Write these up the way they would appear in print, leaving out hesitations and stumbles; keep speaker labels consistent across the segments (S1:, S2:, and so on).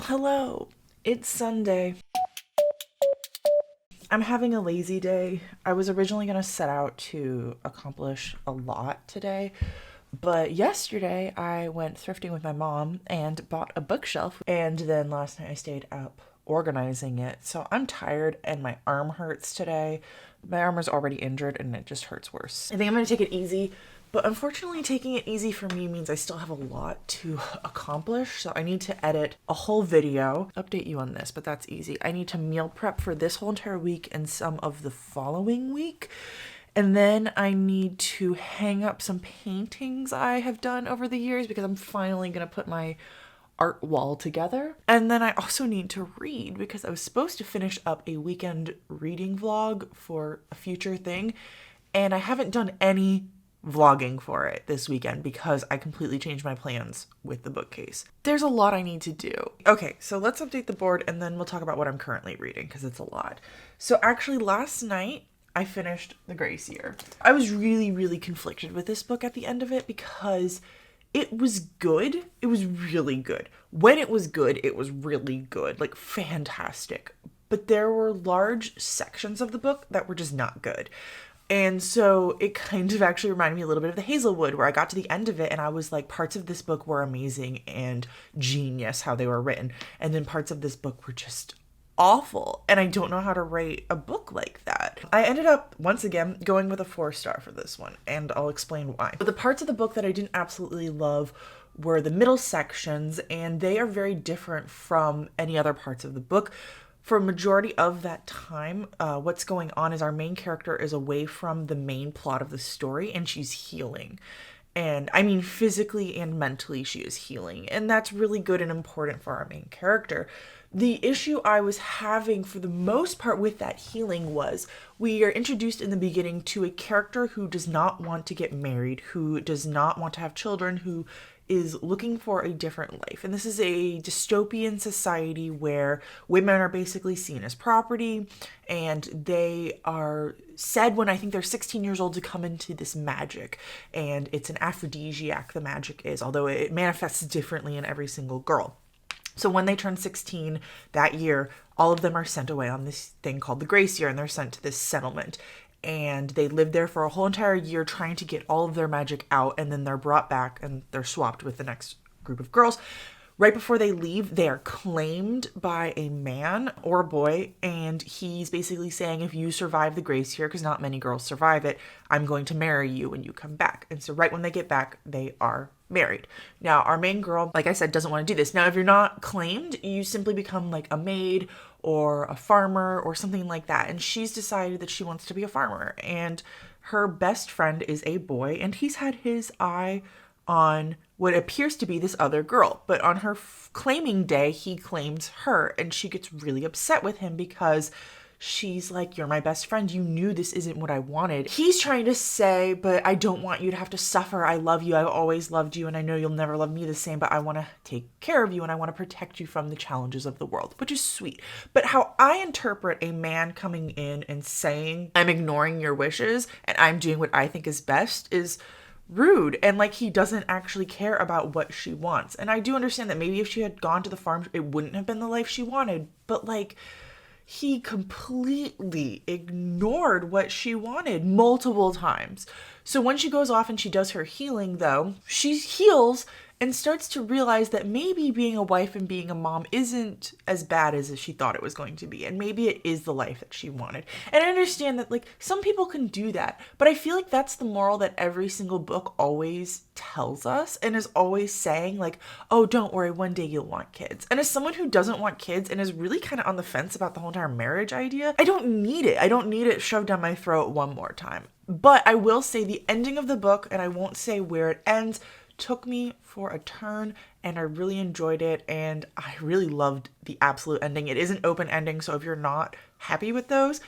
S1: Hello, it's Sunday. I'm having a lazy day. I was originally going to set out to accomplish a lot today, but yesterday I went thrifting with my mom and bought a bookshelf, and then last night I stayed up organizing it. So I'm tired and my arm hurts today. My arm is already injured and it just hurts worse. I think I'm going to take it easy. But unfortunately, taking it easy for me means I still have a lot to accomplish. So I need to edit a whole video, update you on this, but that's easy. I need to meal prep for this whole entire week and some of the following week. And then I need to hang up some paintings I have done over the years because I'm finally going to put my art wall together. And then I also need to read because I was supposed to finish up a weekend reading vlog for a future thing. And I haven't done any vlogging for it this weekend because I completely changed my plans with the bookcase. There's a lot I need to do. Okay, so let's update the board and then we'll talk about what I'm currently reading because it's a lot. So actually last night I finished The Grace Year. I was really conflicted with this book at the end of it because it was good. It was really good. When it was good, it was really good, like fantastic. But there were large sections of the book that were just not good. And so it kind of actually reminded me a little bit of the Hazelwood, where I got to the end of it and I was like, parts of this book were amazing and genius how they were written. And then parts of this book were just awful. And I don't know how to write a book like that. I ended up, once again, going with a 4-star for this one, and I'll explain why. But the parts of the book that I didn't absolutely love were the middle sections, and they are very different from any other parts of the book. For a majority of that time, what's going on is our main character is away from the main plot of the story and she's healing. And I mean, physically and mentally, she is healing. And that's really good and important for our main character. The issue I was having for the most part with that healing was we are introduced in the beginning to a character who does not want to get married, who does not want to have children, who is looking for a different life. And this is a dystopian society where women are basically seen as property, and they are said when I think they're 16 years old to come into this magic. And it's an aphrodisiac, the magic is, although it manifests differently in every single girl. So when they turn 16 that year, all of them are sent away on this thing called the Grace Year, and they're sent to this settlement. And they live there for a whole entire year trying to get all of their magic out, and then they're brought back and they're swapped with the next group of girls. Right before they leave, they are claimed by a man or a boy, and he's basically saying, if you survive the Grace Year, because not many girls survive it, I'm going to marry you when you come back. And so right when they get back, they are married. Now, our main girl, like I said, doesn't want to do this. Now, if you're not claimed, you simply become like a maid or a farmer or something like that. And she's decided that she wants to be a farmer. And her best friend is a boy, and he's had his eye on what appears to be this other girl. But on her claiming day, he claims her, and she gets really upset with him because she's like, you're my best friend. You knew this isn't what I wanted. He's trying to say, but I don't want you to have to suffer. I love you. I've always loved you. And I know you'll never love me the same, but I want to take care of you and I want to protect you from the challenges of the world, which is sweet. But how I interpret a man coming in and saying, I'm ignoring your wishes and I'm doing what I think is best is rude, and like he doesn't actually care about what she wants. And I do understand that maybe if she had gone to the farm, it wouldn't have been the life she wanted, but like he completely ignored what she wanted multiple times. So when she goes off and she does her healing, though, she heals and starts to realize that maybe being a wife and being a mom isn't as bad as she thought it was going to be. And maybe it is the life that she wanted. And I understand that like some people can do that, but I feel like that's the moral that every single book always tells us and is always saying like, oh, don't worry, one day you'll want kids. And as someone who doesn't want kids and is really kind of on the fence about the whole entire marriage idea, I don't need it. I don't need it shoved down my throat one more time. But I will say the ending of the book, and I won't say where it ends, took me for a turn, and I really enjoyed it, and I really loved the absolute ending. It is an open ending, so if you're not happy with those,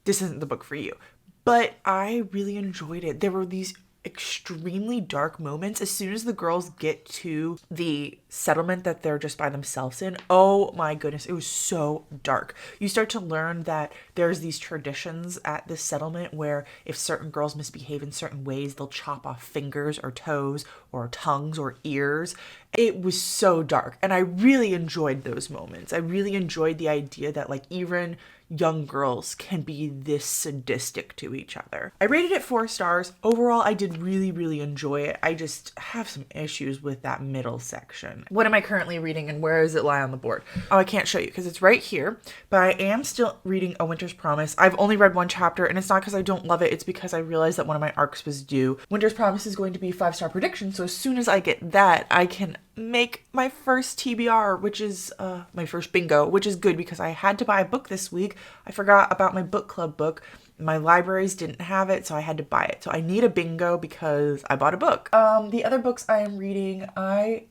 S1: this isn't the book for you. But I really enjoyed it. There were these extremely dark moments as soon as the girls get to the settlement that they're just by themselves in. Oh my goodness, it was so dark. You start to learn that there's these traditions at this settlement where if certain girls misbehave in certain ways, they'll chop off fingers or toes or tongues or ears. It was so dark, and I really enjoyed those moments. I really enjoyed the idea that like even young girls can be this sadistic to each other. I rated it 4 stars. Overall, I did really, really enjoy it. I just have some issues with that middle section. What am I currently reading and where does it lie on the board? Oh, I can't show you because it's right here, but I am still reading A Winter's Promise. I've only read 1 chapter, and it's not because I don't love it. It's because I realized that one of my arcs was due. Winter's Promise is going to be 5-star prediction, so as soon as I get that, I can make my first TBR, which is my first bingo, which is good because I had to buy a book this week. I forgot about my book club book. My libraries didn't have it, so I had to buy it. So I need a bingo because I bought a book. The other books I am reading, let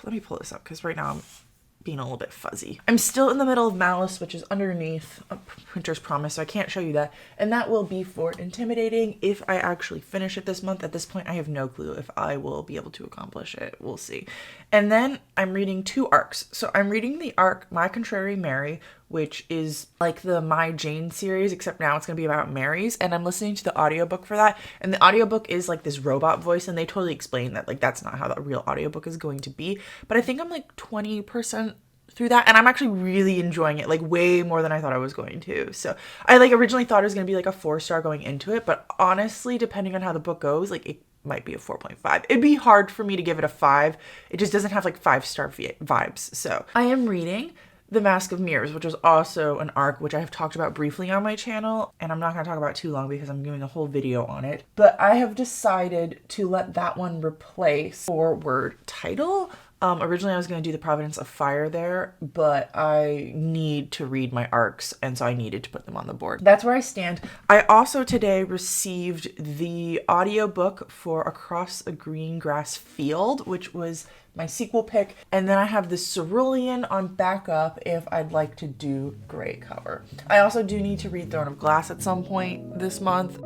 S1: me pull this up because right now I'm being a little bit fuzzy. I'm still in the middle of Malice, which is underneath Winter's Promise, so I can't show you that. And that will be for Intimidating if I actually finish it this month. At this point, I have no clue if I will be able to accomplish it. We'll see. And then I'm reading 2 arcs. So I'm reading the arc My Contrary Mary, which is like the My Jane series, except now it's going to be about Mary's. And I'm listening to the audiobook for that. And the audiobook is like this robot voice, and they totally explain that like that's not how the real audiobook is going to be. But I think I'm like 20% through that, and I'm actually really enjoying it, like way more than I thought I was going to. So I like originally thought it was going to be like a 4-star going into it, but honestly, depending on how the book goes, like it might be a 4.5. It'd be hard for me to give it a 5. It just doesn't have like 5-star vibes. So I am reading The Mask of Mirrors, which was also an arc, which I have talked about briefly on my channel, and I'm not going to talk about too long because I'm doing a whole video on it. But I have decided to let that one replace forward title. Originally I was going to do the Providence of Fire there, but I need to read my arcs, and so I needed to put them on the board. That's where I stand. I also today received the audiobook for Across a Green Grass Field, which was my sequel pick, and then I have the Cerulean on backup if I'd like to do gray cover. I also do need to read Throne of Glass at some point this month.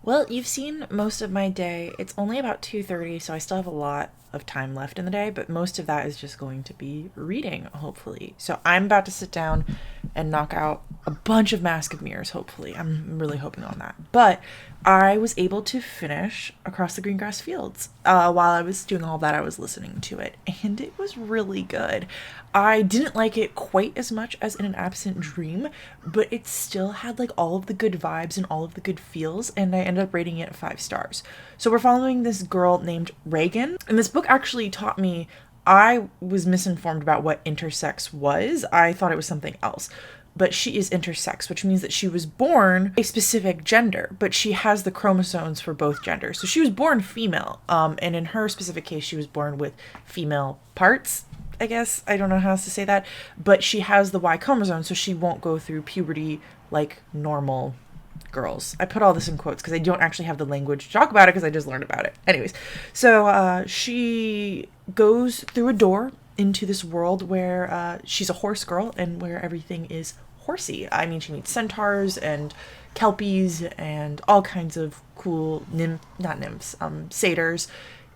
S1: Well, you've seen most of my day. It's only about 2:30, so I still have a lot of time left in the day, but most of that is just going to be reading, hopefully. So I'm about to sit down and knock out a bunch of Mask of Mirrors, hopefully. I'm really hoping on that. But I was able to finish Across the Green Grass Fields. While I was doing all that, I was listening to it, and it was really good. I didn't like it quite as much as In an Absent Dream, but it still had like all of the good vibes and all of the good feels, and I ended up rating it 5 stars. So we're following this girl named Reagan, and this book actually taught me, I was misinformed about what intersex was. I thought it was something else. But she is intersex, which means that she was born a specific gender, but she has the chromosomes for both genders. So she was born female, and in her specific case, she was born with female parts, I guess. I don't know how else to say that. But she has the Y chromosome, so she won't go through puberty like normal girls. I put all this in quotes because I don't actually have the language to talk about it because I just learned about it. Anyways, so she goes through a door into this world where she's a horse girl and where everything is horsey. I mean, she meets centaurs and kelpies and all kinds of cool satyrs.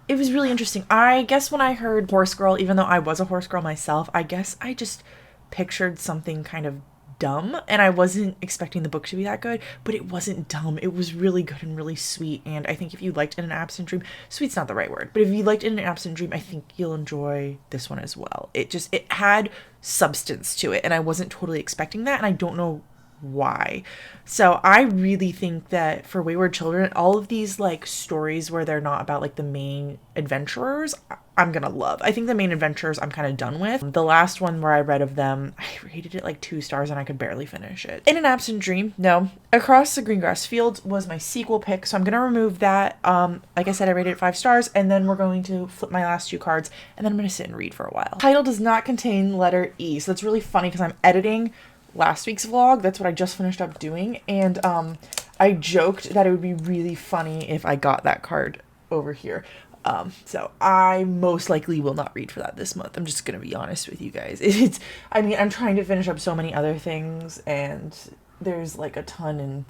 S1: It was really interesting. I guess when I heard horse girl, even though I was a horse girl myself, I guess I just pictured something kind of dumb, and I wasn't expecting the book to be that good, but it wasn't dumb. It was really good and really sweet, and I think if you liked In an Absent Dream, sweet's not the right word, but if you liked In an Absent Dream, I think you'll enjoy this one as well. It had substance to it, and I wasn't totally expecting that, and I don't know why. So I really think that for Wayward Children, all of these like stories where they're not about like the main adventurers, I'm gonna love. I think the main adventurers I'm kind of done with. The last one where I read of them, I rated it like 2 stars and I could barely finish it. In an Absent Dream, no. Across the Green Grass Fields was my sequel pick, so I'm gonna remove that. Like I said, I rated it 5 stars, and then we're going to flip my last 2 cards, and then I'm gonna sit and read for a while. Title does not contain letter E, so that's really funny because I'm editing last week's vlog. That's what I just finished up doing, and I joked that it would be really funny if I got that card over here. So I most likely will not read for that this month. I'm just gonna be honest with you guys. I mean, I'm trying to finish up so many other things, and there's like a ton, and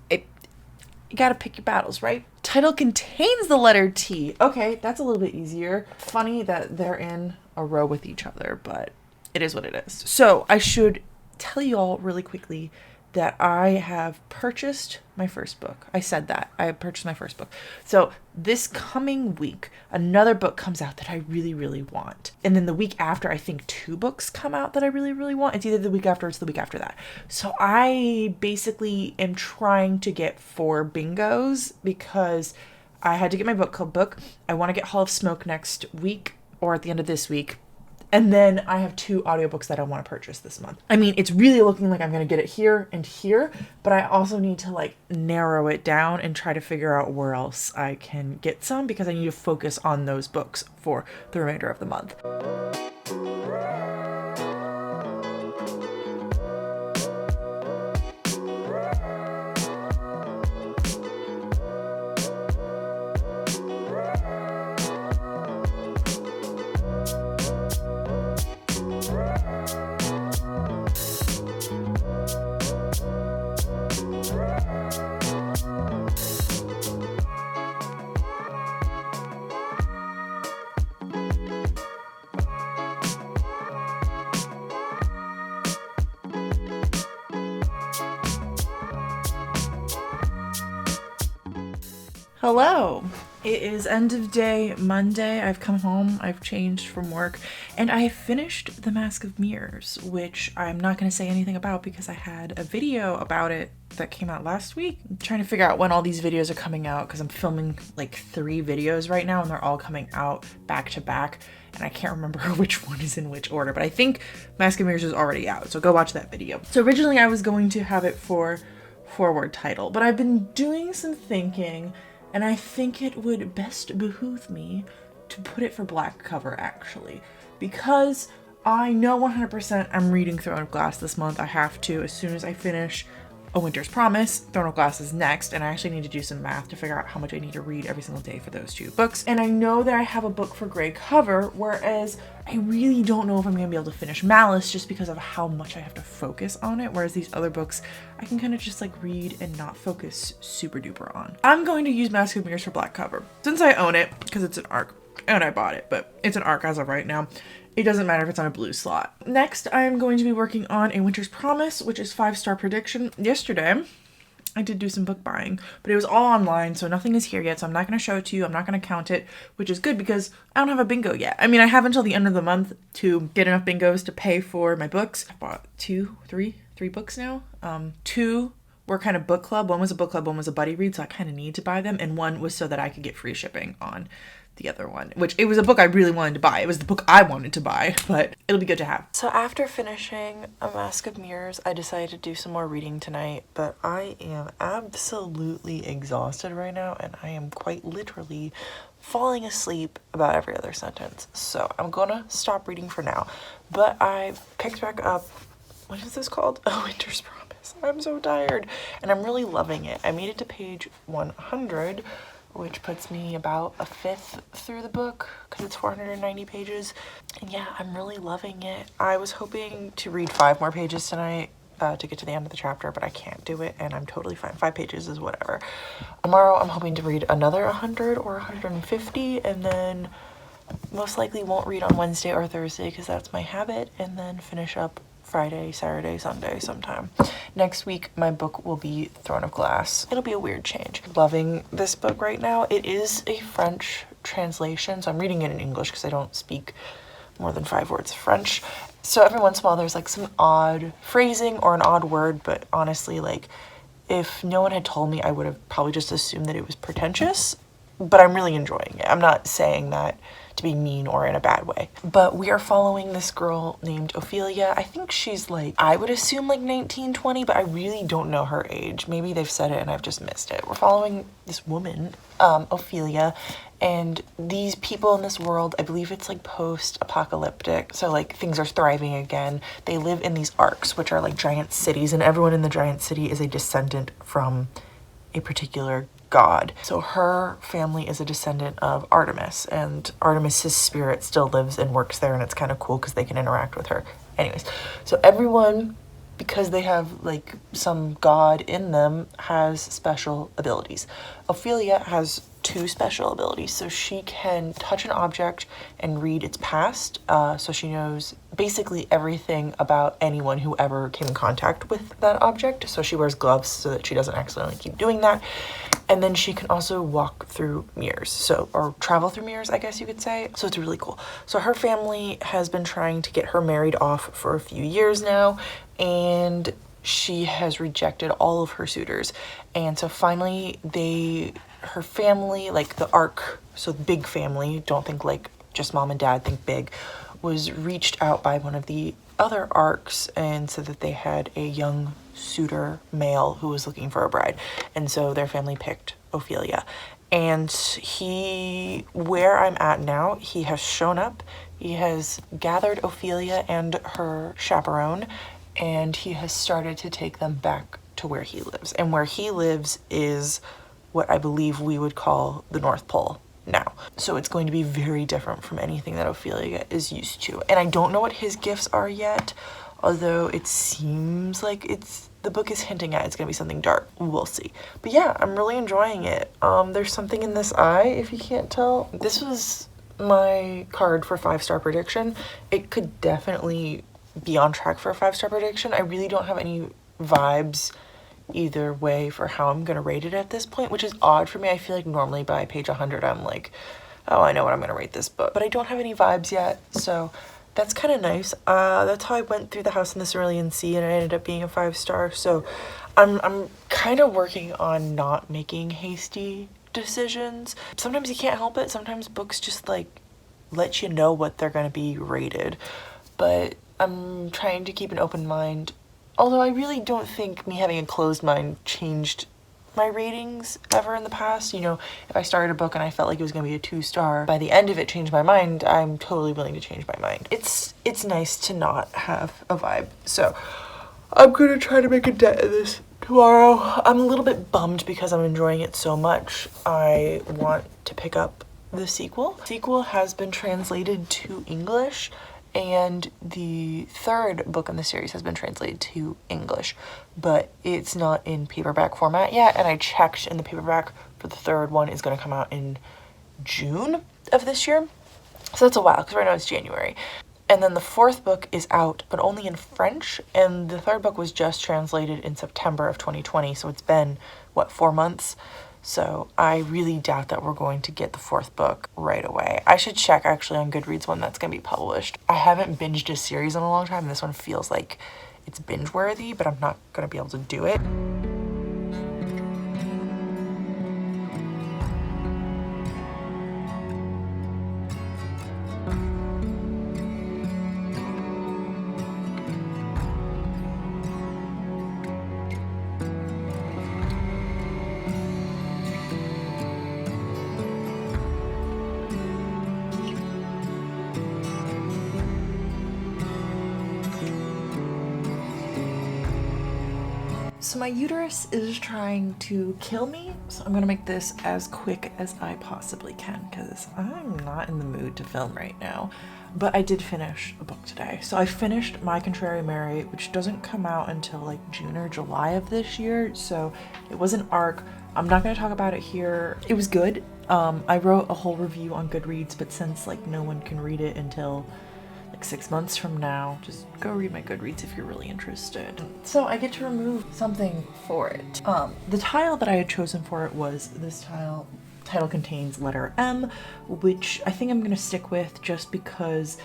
S1: you gotta pick your battles, right? Title contains the letter T. Okay, that's a little bit easier. Funny that they're in a row with each other, but it is what it is. So I should tell you all really quickly that I have purchased my first book. I said that. I have purchased my first book. So this coming week, another book comes out that I really, really want. And then the week after, I think 2 books come out that I really, really want. It's either the week after or it's the week after that. So I basically am trying to get 4 bingos because I had to get my book club book. I want to get Hall of Smoke next week or at the end of this week. And then I have 2 audiobooks that I want to purchase this month. I mean, it's really looking like I'm going to get it here and here, but I also need to like narrow it down and try to figure out where else I can get some because I need to focus on those books for the remainder of the month. Hello. It is end of day Monday. I've come home, I've changed from work, and I finished The Mask of Mirrors, which I'm not going to say anything about because I had a video about it that came out last week. I'm trying to figure out when all these videos are coming out because I'm filming like 3 videos right now and they're all coming out back to back, and I can't remember which one is in which order, but I think Mask of Mirrors is already out, so go watch that video. So originally I was going to have it for forward title, but I've been doing some thinking and I think it would best behoove me to put it for black cover actually, because I know 100% I'm reading Throne of Glass this month. I have to as soon as I finish A Winter's Promise. Throne of Glass is next, and I actually need to do some math to figure out how much I need to read every single day for those 2 books. And I know that I have a book for gray cover, whereas I really don't know if I'm gonna be able to finish Malice just because of how much I have to focus on it, whereas these other books I can kind of just like read and not focus super duper on. I'm going to use Mask of Mirrors for black cover since I own it because it's an ARC and I bought it, but it's an ARC as of right now. It doesn't matter if it's on a blue slot. Next, I'm going to be working on A Winter's Promise, which is 5-star prediction. Yesterday, I did do some book buying, but it was all online, so nothing is here yet, so I'm not going to show it to you. I'm not going to count it, which is good because I don't have a bingo yet. I mean, I have until the end of the month to get enough bingos to pay for my books. I bought 3 books now. 2 were kind of book club. One was a book club, one was a buddy read, so I kind of need to buy them, and one was so that I could get free shipping on the other one, which it was a book I really wanted to buy. It was the book I wanted to buy, but it'll be good to have. So after finishing A Mask of Mirrors, I decided to do some more reading tonight, but I am absolutely exhausted right now, and I am quite literally falling asleep about every other sentence. So I'm gonna stop reading for now, but I picked back up, what is this called? A Winter's Promise. I'm so tired, and I'm really loving it. I made it to page 100, which puts me about a 5th through the book because it's 490 pages. And yeah, I'm really loving it. I was hoping to read 5 more pages tonight to get to the end of the chapter, but I can't do it, and I'm totally fine. 5 pages is whatever. Tomorrow I'm hoping to read another 100 or 150, and then most likely won't read on Wednesday or Thursday because that's my habit, and then finish up Friday, Saturday, Sunday sometime. Next week my book will be Throne of Glass. It'll be a weird change. Loving this book right now. It is a French translation, so I'm reading it in English because I don't speak more than 5 words of French. So every once in a while there's like some odd phrasing or an odd word, but honestly, like, if no one had told me, I would have probably just assumed that it was pretentious, but I'm really enjoying it. I'm not saying that to be mean or in a bad way. But we are following this girl named Ophelia. I think she's like, I would assume like 19, 20, but I really don't know her age. Maybe they've said it and I've just missed it. We're following this woman, Ophelia, and these people in this world, I believe it's like post-apocalyptic, so like things are thriving again. They live in these arcs, which are like giant cities, and everyone in the giant city is a descendant from a particular god. So her family is a descendant of Artemis, and Artemis's spirit still lives and works there, and it's kind of cool because they can interact with her. Anyways, so everyone, because they have like some god in them, has special abilities. Ophelia has 2 special abilities. So she can touch an object and read its past. So she knows basically everything about anyone who ever came in contact with that object. So she wears gloves so that she doesn't accidentally keep doing that. And then she can also walk through mirrors, or travel through mirrors, I guess you could say. So it's really cool. So her family has been trying to get her married off for a few years now, and she has rejected all of her suitors. And so finally her family, like the arc, so big family, don't think like just mom and dad, think big, was reached out by one of the other arcs and said that they had a young suitor male who was looking for a bride. And so their family picked Ophelia. And where I'm at now, he has shown up. He has gathered Ophelia and her chaperone, and he has started to take them back to where he lives. And where he lives is what I believe we would call the North Pole now. So it's going to be very different from anything that Ophelia is used to. And I don't know what his gifts are yet, although it seems like the book is hinting at it's going to be something dark. We'll see. But yeah, I'm really enjoying it. There's something in this eye, if you can't tell. This was my card for 5-star prediction. It could definitely be on track for a 5-star prediction. I really don't have any vibes either way for how I'm gonna rate it at this point, which is odd for me. I feel like normally by page 100 I'm like, oh, I know what I'm gonna rate this book, but I don't have any vibes yet, so that's kind of nice. That's how I went through The House in the Cerulean Sea, and it ended up being a 5-star. So I'm kind of working on not making hasty decisions. Sometimes you can't help it. Sometimes books just like let you know what they're gonna be rated, but I'm trying to keep an open mind. Although I really don't think me having a closed mind changed my ratings ever in the past. You know, if I started a book and I felt like it was going to be a 2-star, by the end of it changed my mind, I'm totally willing to change my mind. It's nice to not have a vibe. So I'm going to try to make a dent in this tomorrow. I'm a little bit bummed because I'm enjoying it so much. I want to pick up the sequel. The sequel has been translated to English, and the 3rd book in the series has been translated to English, but it's not in paperback format yet, and I checked, and the paperback for the 3rd one is going to come out in June of this year. So that's a while, because right now it's January. And then the 4th book is out, but only in French, and the 3rd book was just translated in September of 2020, so it's been, 4 months? So I really doubt that we're going to get the 4th book right away. I should check actually on Goodreads when that's going to be published. I haven't binged a series in a long time, and this one feels like it's binge-worthy, but I'm not going to be able to do it. So my uterus is trying to kill me, so I'm gonna make this as quick as I possibly can because I'm not in the mood to film right now. But I did finish a book today. So I finished My Contrary Mary, which doesn't come out until like June or July of this year, so it was an arc. I'm not gonna talk about it here. It was good. I wrote a whole review on Goodreads, but since like no one can read it until like 6 months from now, just go read my Goodreads if you're really interested. So I get to remove something for it. The tile that I had chosen for it was this tile. Title contains letter M, which I think I'm gonna stick with just because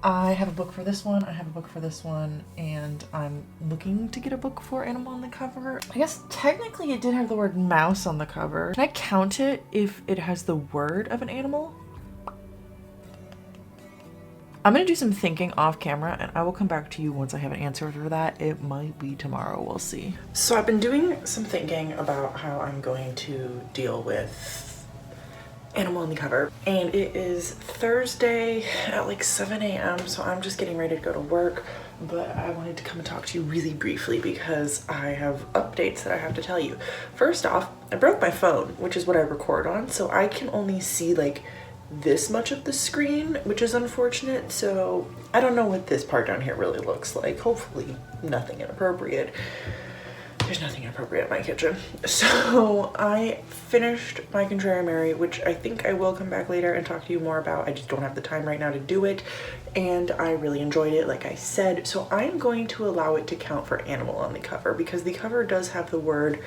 S1: I have a book for this one, I have a book for this one, and I'm looking to get a book for Animal on the cover. I guess technically it did have the word mouse on the cover. Can I count it if it has the word of an animal? I'm gonna do some thinking off camera and I will come back to you once I have an answer for that. It might be tomorrow, we'll see. So I've been doing some thinking about how I'm going to deal with Animal on the cover, and it is Thursday at like 7 a.m. so I'm just getting ready to go to work, but I wanted to come and talk to you really briefly because I have updates that I have to tell you. First off, I broke my phone, which is what I record on, so I can only see like this much of the screen, which is unfortunate. So I don't know what this part down here really looks like. Hopefully nothing inappropriate. There's nothing inappropriate in my kitchen. So I finished My Contrary Mary, which I think I will come back later and talk to you more about. I just don't have the time right now to do it. And I really enjoyed it, like I said. So I'm going to allow it to count for Animal on the cover because the cover does have the word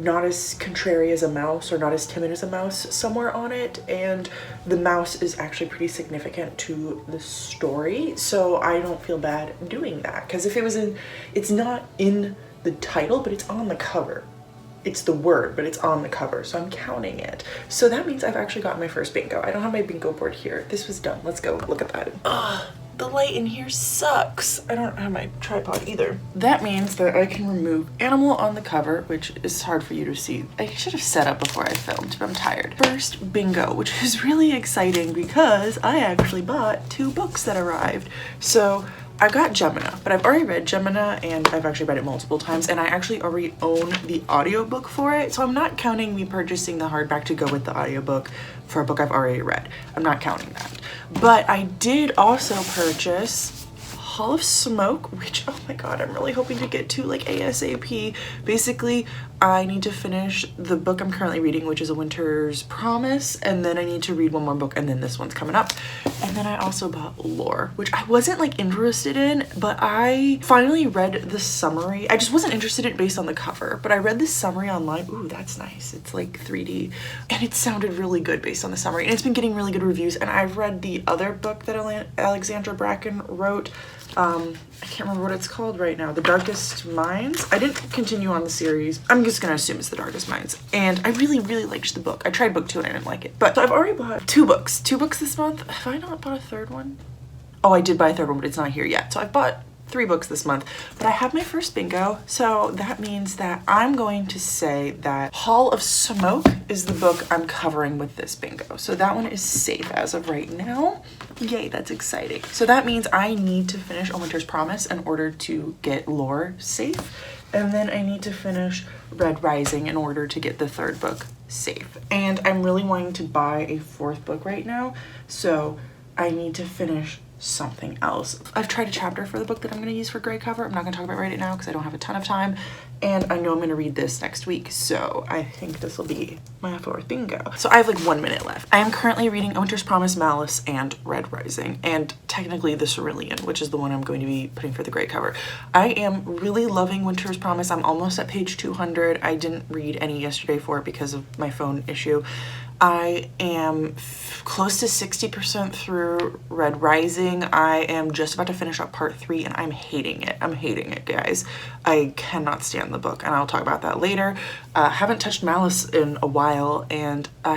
S1: not as contrary as a mouse or not as timid as a mouse somewhere on it, and the mouse is actually pretty significant to the story, so I don't feel bad doing that because if it was in, it's not in the title, but it's on the cover. It's the word, but it's on the cover, so I'm counting it. So that means I've actually got my first bingo. I don't have my bingo board here. This was done. Let's go look at that. Ugh, the light in here sucks. I don't have my tripod either. That means that I can remove Animal on the cover, which is hard for you to see. I should have set up before I filmed, but I'm tired. First bingo, which is really exciting because I actually bought 2 books that arrived. So I got Gemina, but I've already read Gemina and I've actually read it multiple times, and I actually already own the audiobook for it. So I'm not counting me purchasing the hardback to go with the audiobook for a book I've already read. I'm not counting that. But I did also purchase Hall of Smoke, which, oh my god, I'm really hoping to get to like ASAP. Basically, I need to finish the book I'm currently reading, which is A Winter's Promise, and then I need to read one more book, and then this one's coming up. And then I also bought Lore, which I wasn't like interested in, but I finally read the summary. I just wasn't interested in it based on the cover, but I read the summary online. Ooh, that's nice. It's like 3D, and it sounded really good based on the summary, and it's been getting really good reviews. And I've read the other book that Alexandra Bracken wrote. I can't remember what it's called right now. The Darkest Minds. I didn't continue on the series. I'm just gonna assume it's The Darkest Minds. And I really, really liked the book. I tried book 2 and I didn't like it. But so I've already bought 2 books. 2 books this month. Have I not bought a third one? Oh, I did buy a third one, but it's not here yet. So I've bought 3 books this month, but I have my first bingo. So that means that I'm going to say that Hall of Smoke is the book I'm covering with this bingo. So that one is safe as of right now. Yay, that's exciting. So that means I need to finish A Winter's Promise in order to get Lore safe. And then I need to finish Red Rising in order to get the 3rd book safe. And I'm really wanting to buy a 4th book right now. So I need to finish something else. I've tried a chapter for the book that I'm going to use for gray cover. I'm not going to talk about it right now because I don't have a ton of time, and I know I'm going to read this next week, so I think this will be my 4th bingo. So I have like 1 minute left. I am currently reading A Winter's Promise, Malice, and Red Rising, and technically the Cerulean, which is the one I'm going to be putting for the gray cover. I am really loving Winter's Promise. I'm almost at page 200. I didn't read any yesterday for it because of my phone issue. I am close to 60% through Red Rising. I am just about to finish up part 3 and I'm hating it. I'm hating it, guys. I cannot stand the book, and I'll talk about that later. Haven't touched Malice in a while, and I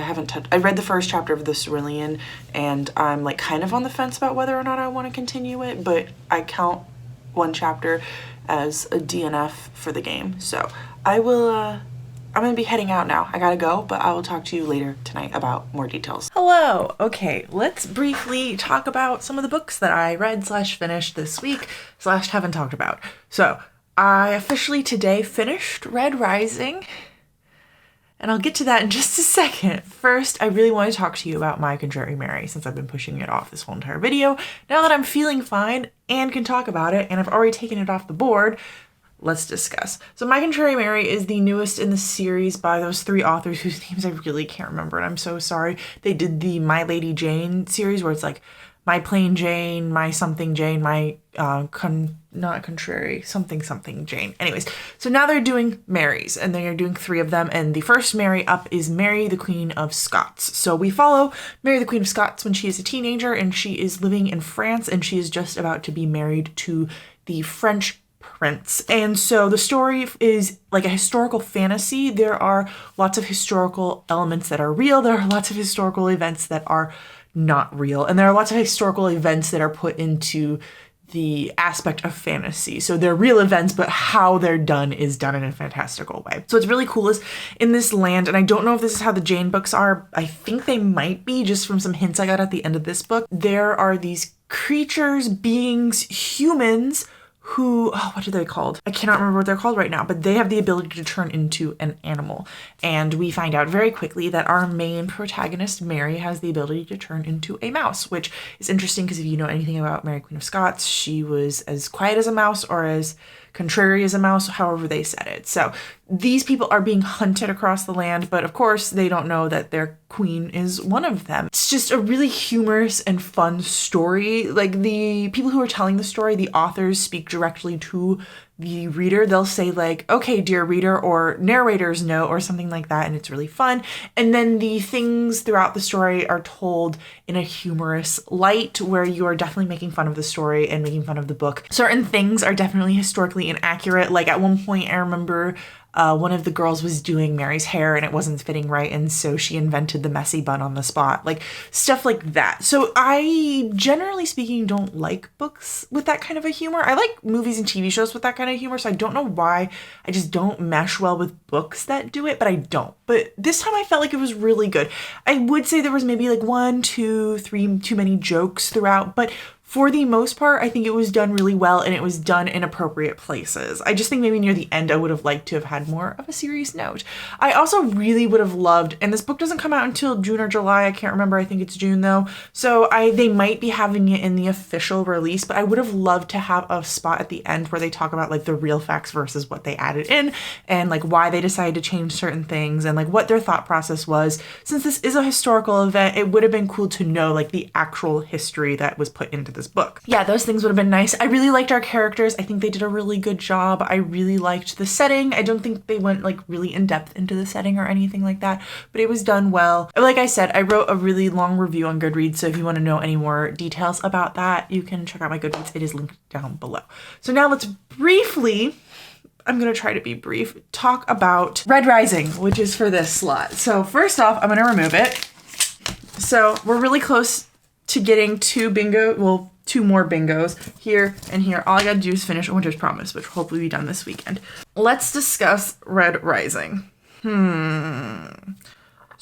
S1: read the first chapter of the Cerulean, and I'm like kind of on the fence about whether or not I want to continue it, but I count 1 chapter as a DNF for the game. So I'm gonna be heading out now. I gotta go, but I will talk to you later tonight about more details. Hello. Okay, let's briefly talk about some of the books that I read / finished this week / haven't talked about. So I officially today finished Red Rising, and I'll get to that in just a second. First, I really want to talk to you about My Contrary Mary, since I've been pushing it off this whole entire video. Now that I'm feeling fine and can talk about it, and I've already taken it off the board, let's discuss. So My Contrary Mary is the newest in the series by those three authors whose names I really can't remember, and I'm so sorry. They did the My Lady Jane series, where it's like My Plain Jane, My Something Jane, My not Contrary, something Jane. Anyways, so now they're doing Marys, and they're doing 3 of them, and the first Mary up is Mary, the Queen of Scots. So we follow Mary, the Queen of Scots, when she is a teenager, and she is living in France, and she is just about to be married to the French prince. And so the story is like a historical fantasy. There are lots of historical elements that are real. There are lots of historical events that are not real. And there are lots of historical events that are put into the aspect of fantasy. So they're real events, but how they're done is done in a fantastical way. So what's really cool is in this land, and I don't know if this is how the Jane books are, I think they might be, just from some hints I got at the end of this book, there are these creatures, beings, humans who, what are they called? I cannot remember what they're called right now, but they have the ability to turn into an animal. And we find out very quickly that our main protagonist, Mary, has the ability to turn into a mouse, which is interesting because if you know anything about Mary, Queen of Scots, she was as quiet as a mouse or as contrary as a mouse, however they said it. So these people are being hunted across the land, but of course they don't know that their queen is one of them. It's just a really humorous and fun story. Like the people who are telling the story, the authors speak directly to the reader. They'll say like, okay, dear reader, or narrator's note, or something like that, and it's really fun. And then the things throughout the story are told in a humorous light where you are definitely making fun of the story and making fun of the book. Certain things are definitely historically inaccurate. Like at one point I remember one of the girls was doing Mary's hair and it wasn't fitting right, and so she invented the messy bun on the spot, like stuff like that. So I, generally speaking, don't like books with that kind of a humor. I like movies and TV shows with that kind of humor, so I don't know why I just don't mesh well with books that do it, but I don't. But this time I felt like it was really good. I would say there was maybe like 1, 2, 3 too many jokes throughout, but for the most part, I think it was done really well, and it was done in appropriate places. I just think maybe near the end, I would have liked to have had more of a serious note. I also really would have loved, and this book doesn't come out until June or July, I can't remember, I think it's June though. So they might be having it in the official release, but I would have loved to have a spot at the end where they talk about like the real facts versus what they added in, and like why they decided to change certain things, and like what their thought process was. Since this is a historical event, it would have been cool to know like the actual history that was put into this book. Yeah, those things would have been nice. I really liked our characters. I think they did a really good job. I really liked the setting. I don't think they went like really in depth into the setting or anything like that, but it was done well. Like I said, I wrote a really long review on Goodreads, so if you want to know any more details about that, you can check out my Goodreads. It is linked down below. So now let's briefly, I'm going to try to be brief, talk about Red Rising, which is for this slot. So first off, I'm going to remove it. So we're really close to getting 2 more bingos here and here. All I gotta do is finish Winter's Promise, which will hopefully be done this weekend. Let's discuss Red Rising.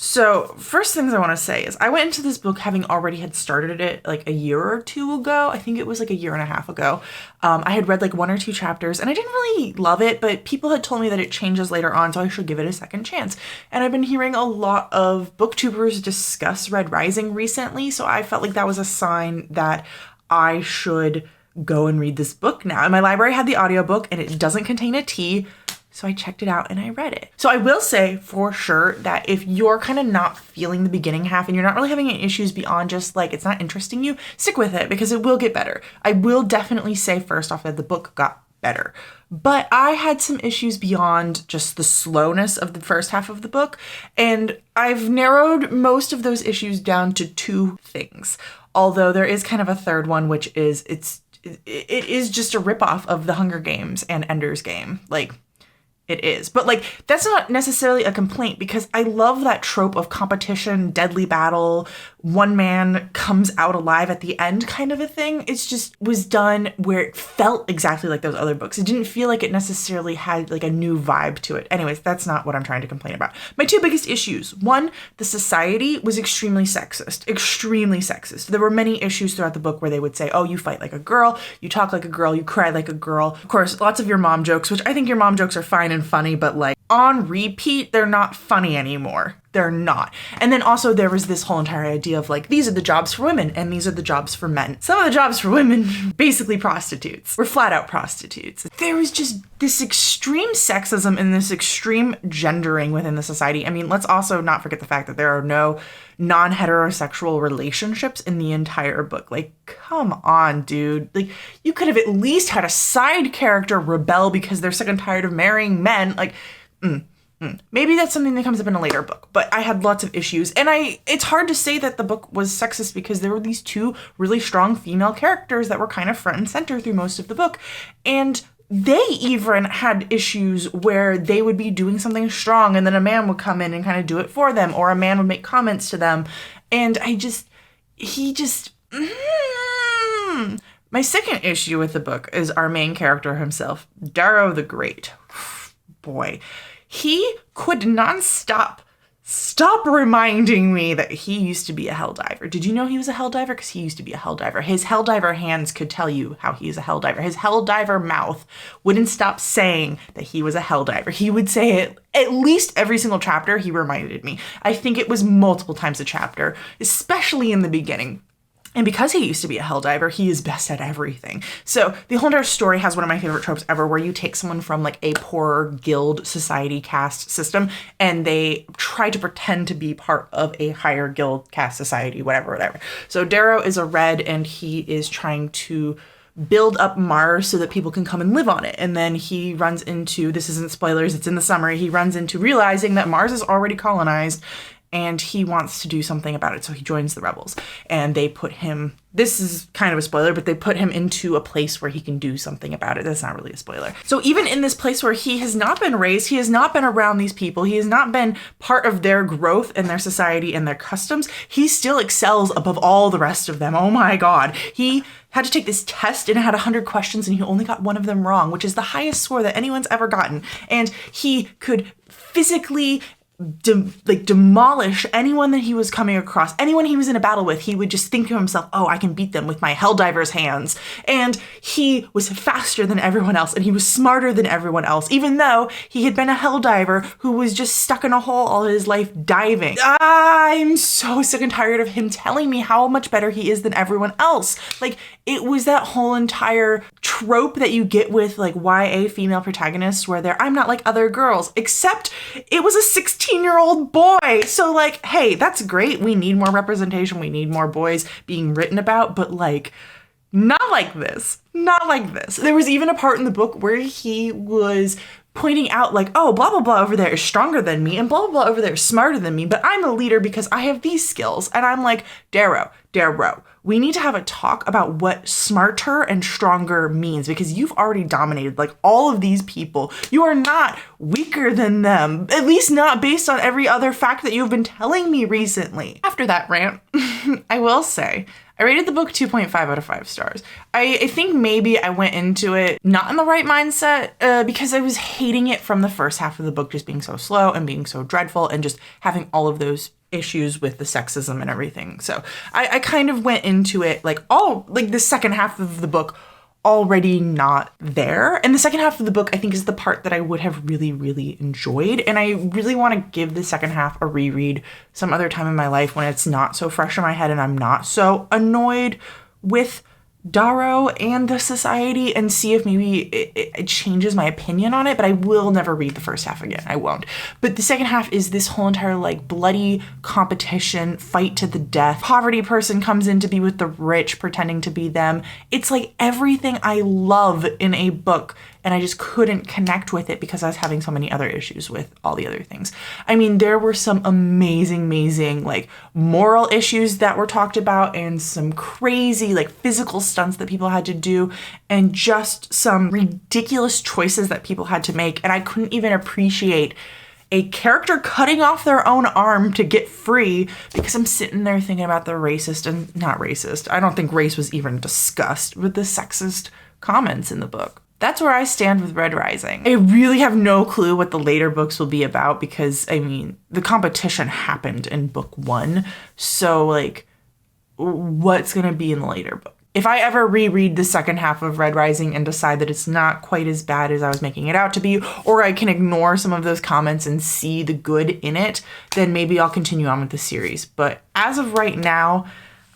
S1: So first things I want to say is I went into this book having already had started it like a year or 2 ago. I think it was like a year and a half ago. I had read like 1 or 2 chapters and I didn't really love it, but people had told me that it changes later on, so I should give it a second chance. And I've been hearing a lot of booktubers discuss Red Rising recently, so I felt like that was a sign that I should go and read this book now. And my library had the audiobook and it doesn't contain a T, so I checked it out and I read it. So I will say for sure that if you're kind of not feeling the beginning half and you're not really having any issues beyond just like it's not interesting you, stick with it because it will get better. I will definitely say first off that the book got better, but I had some issues beyond just the slowness of the first half of the book, and I've narrowed most of those issues down to 2 things. Although there is kind of a third one, which is it is just a ripoff of The Hunger Games and Ender's Game. Like, it is. But like, that's not necessarily a complaint because I love that trope of competition, deadly battle, one man comes out alive at the end kind of a thing. It's just was done where it felt exactly like those other books. It didn't feel like it necessarily had like a new vibe to it. Anyways, that's not what I'm trying to complain about. My two biggest issues. One, the society was extremely sexist. Extremely sexist. There were many issues throughout the book where they would say, oh, you fight like a girl, you talk like a girl, you cry like a girl. Of course, lots of your mom jokes, which I think your mom jokes are fine and funny, but like on repeat, they're not funny anymore. They're not. And then also there was this whole entire idea of like, these are the jobs for women and these are the jobs for men. Some of the jobs for women, basically prostitutes, were flat out prostitutes. There was just this extreme sexism and this extreme gendering within the society. I mean, let's also not forget the fact that there are no non-heterosexual relationships in the entire book. Like, come on, dude. Like, you could have at least had a side character rebel because they're sick and tired of marrying men. Like, maybe that's something that comes up in a later book, but I had lots of issues. And it's hard to say that the book was sexist because there were these two really strong female characters that were kind of front and center through most of the book. And they even had issues where they would be doing something strong and then a man would come in and kind of do it for them, or a man would make comments to them. And My second issue with the book is our main character himself, Darrow the Great. Boy, he could stop reminding me that he used to be a helldiver. Did you know he was a helldiver? Because he used to be a helldiver. His helldiver hands could tell you how he's a helldiver. His helldiver mouth wouldn't stop saying that he was a helldiver. He would say it at least every single chapter. He reminded me. I think it was multiple times a chapter, especially in the beginning. And because he used to be a helldiver, he is best at everything. So the whole entire story has one of my favorite tropes ever, where you take someone from like a poor guild society caste system and they try to pretend to be part of a higher guild caste society, whatever. So Darrow is a red and he is trying to build up Mars so that people can come and live on it. And then he runs into, this isn't spoilers, it's in the summary, he runs into realizing that Mars is already colonized and he wants to do something about it. So he joins the rebels and they put him, this is kind of a spoiler, but they put him into a place where he can do something about it. That's not really a spoiler. So even in this place where he has not been raised, he has not been around these people, he has not been part of their growth and their society and their customs, he still excels above all the rest of them. Oh my God. He had to take this test and it had 100 questions and he only got one of them wrong, which is the highest score that anyone's ever gotten. And he could physically demolish anyone that he was coming across, anyone he was in a battle with. He would just think to himself, oh, I can beat them with my helldiver's hands. And he was faster than everyone else and he was smarter than everyone else, even though he had been a helldiver who was just stuck in a hole all his life diving. I'm so sick and tired of him telling me how much better he is than everyone else. Like, it was that whole entire trope that you get with like YA female protagonists where they're, I'm not like other girls, except it was a 16-year-old boy. So like, hey, that's great. We need more representation. We need more boys being written about, but like, not like this. Not like this. There was even a part in the book where he was pointing out like, oh, blah, blah, blah over there is stronger than me and blah, blah, blah over there is smarter than me, but I'm a leader because I have these skills. And I'm like, Darrow, we need to have a talk about what smarter and stronger means because you've already dominated like all of these people. You are not weaker than them, at least not based on every other fact that you've been telling me recently. After that rant, I will say, I rated the book 2.5 out of 5 stars. I think maybe I went into it not in the right mindset because I was hating it from the first half of the book just being so slow and being so dreadful and just having all of those issues with the sexism and everything. So I kind of went into it like the second half of the book already not there. And the second half of the book, I think, is the part that I would have really, really enjoyed. And I really want to give the second half a reread some other time in my life when it's not so fresh in my head and I'm not so annoyed with Darrow and the society and see if maybe it changes my opinion on it, but I will never read the first half again. I won't. But the second half is this whole entire like bloody competition, fight to the death. Poverty person comes in to be with the rich, pretending to be them. It's like everything I love in a book and I just couldn't connect with it because I was having so many other issues with all the other things. I mean, there were some amazing like moral issues that were talked about, and some crazy like physical stunts that people had to do, and just some ridiculous choices that people had to make. And I couldn't even appreciate a character cutting off their own arm to get free because I'm sitting there thinking about the racist, and not racist, I don't think race was even discussed, with the sexist comments in the book. That's where I stand with Red Rising. I really have no clue what the later books will be about because, I mean, the competition happened in book 1. So, like, what's going to be in the later book? If I ever reread the second half of Red Rising and decide that it's not quite as bad as I was making it out to be, or I can ignore some of those comments and see the good in it, then maybe I'll continue on with the series. But as of right now,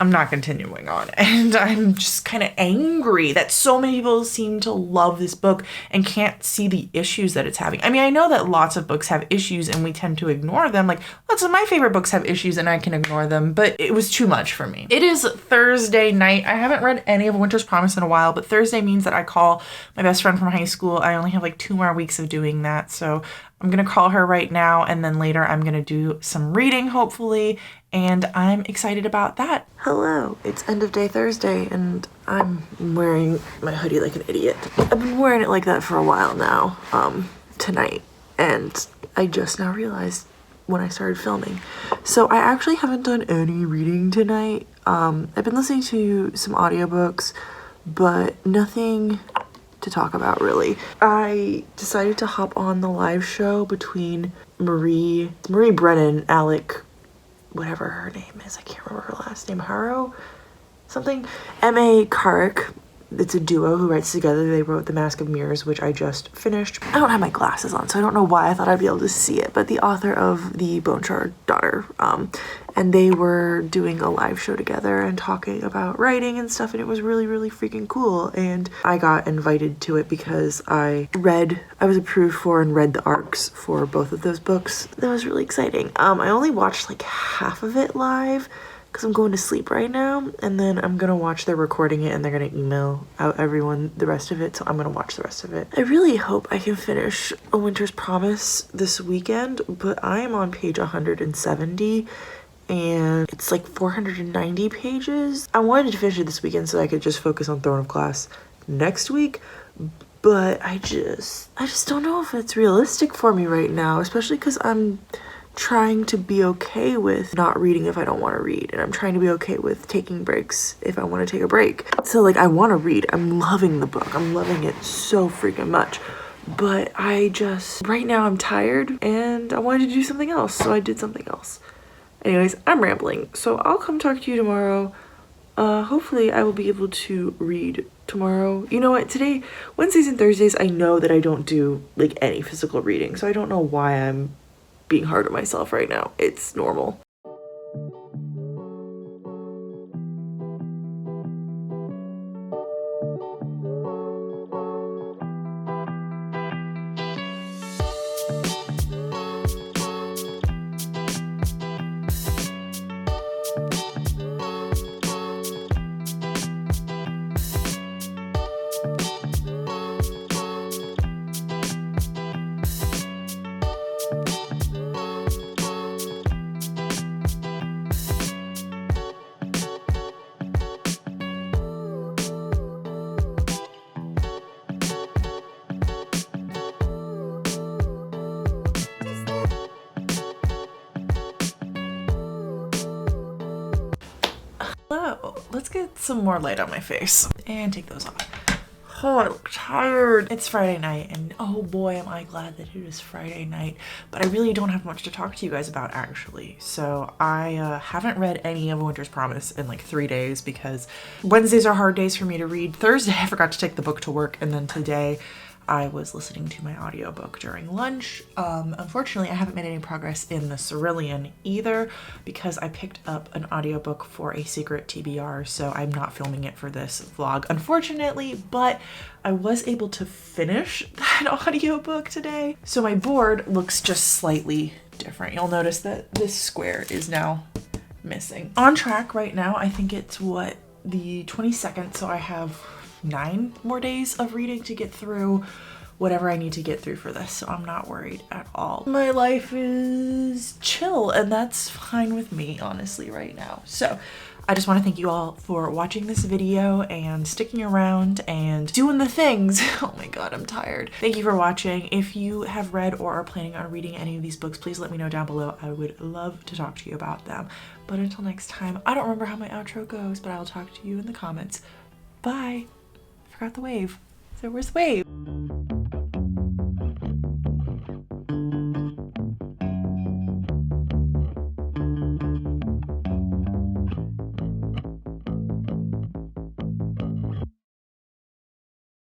S1: I'm not continuing on. And I'm just kind of angry that so many people seem to love this book and can't see the issues that it's having. I mean, I know that lots of books have issues and we tend to ignore them. Like, lots of my favorite books have issues and I can ignore them, but it was too much for me. It is Thursday night. I haven't read any of Winter's Promise in a while, but Thursday means that I call my best friend from high school. I only have like 2 more weeks of doing that. So I'm going to call her right now, and then later I'm going to do some reading, hopefully, and I'm excited about that. Hello, it's end of day Thursday, and I'm wearing my hoodie like an idiot. I've been wearing it like that for a while now, tonight, and I just now realized when I started filming. So I actually haven't done any reading tonight. I've been listening to some audiobooks, but nothing to talk about really. I decided to hop on the live show between Marie Brennan, Alec, whatever her name is, I can't remember her last name, Haro something, M.A. Carrick. It's a duo who writes together. They wrote The Mask of Mirrors, which I just finished. I don't have my glasses on, so I don't know why I thought I'd be able to see it, but the author of The Bone Shard Daughter, and they were doing a live show together and talking about writing and stuff, and it was really, really freaking cool. And I got invited to it because I was approved for and read the arcs for both of those books. That was really exciting. I only watched like half of it live because I'm going to sleep right now, and then I'm gonna watch their recording it and they're gonna email out everyone the rest of it, so I'm gonna watch the rest of it. I really hope I can finish A Winter's Promise this weekend, but I am on page 170 and it's like 490 pages. I wanted to finish it this weekend so I could just focus on Throne of Glass next week, but I just don't know if it's realistic for me right now, especially because I'm trying to be okay with not reading if I don't want to read, and I'm trying to be okay with taking breaks if I want to take a break. So like, I want to read. I'm loving the book. I'm loving it so freaking much. But right now I'm tired and I wanted to do something else, so I did something else. Anyways, I'm rambling, so I'll come talk to you tomorrow. Hopefully I will be able to read tomorrow. You know what, today, Wednesdays and Thursdays, I know that I don't do like any physical reading, so I don't know why I'm being hard on myself right now. It's normal. Hello, let's get some more light on my face and take those off. Oh, I look tired. It's Friday night, and oh boy, am I glad that it is Friday night, but I really don't have much to talk to you guys about actually. So I haven't read any of Winter's Promise in like 3 days because Wednesdays are hard days for me to read. Thursday, I forgot to take the book to work, and then today I was listening to my audiobook during lunch. Unfortunately, I haven't made any progress in the Cerulean either because I picked up an audiobook for a secret TBR, so I'm not filming it for this vlog, unfortunately, but I was able to finish that audiobook today. So my board looks just slightly different. You'll notice that this square is now missing. On track right now, I think it's the 22nd, so I have 9 more days of reading to get through. whatever I need to get through for this, so I'm not worried at all. My life is chill, and that's fine with me, honestly, right now. So I just want to thank you all for watching this video and sticking around and doing the things. Oh my god, I'm tired. Thank you for watching. If you have read or are planning on reading any of these books, please let me know down below. I would love to talk to you about them. But until next time, I don't remember how my outro goes, but I'll talk to you in the comments. Bye. Forgot the wave. So where's the wave?